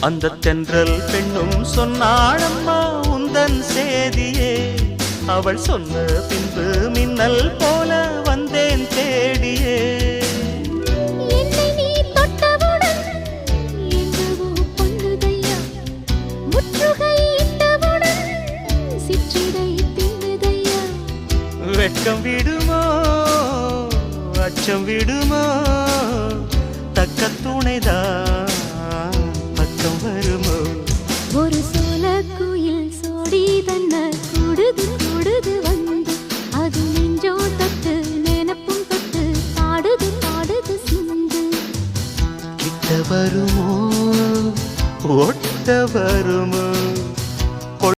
அந்த தென்றல் பெண்ணும் சொன்னாளம்மா உந்தன் சேதியே. அவள் சொன்ன பின்பு மின்னல் போல வந்தேன் தேடியே. என்னை நீ தொட்டவுடன் எங்கவோ பொன்னுதையா, முற்றுகை இட்டவுடன் சிற்றிடை தின்னுதையா. வெட்கம் விடுமோ அச்சம் விடுமோ, தக்க துணைதான் பக்கம் வருமோ. ஒரு சோல குயில் சோடி தன்ன கூடுது கூடுது வந்து, அது நெஞ்சோ தொட்டு நினப்பும் தொட்டு பாடுது பாடுது சிந்து. கிட்ட வருமோ ஒட்ட வருமோ.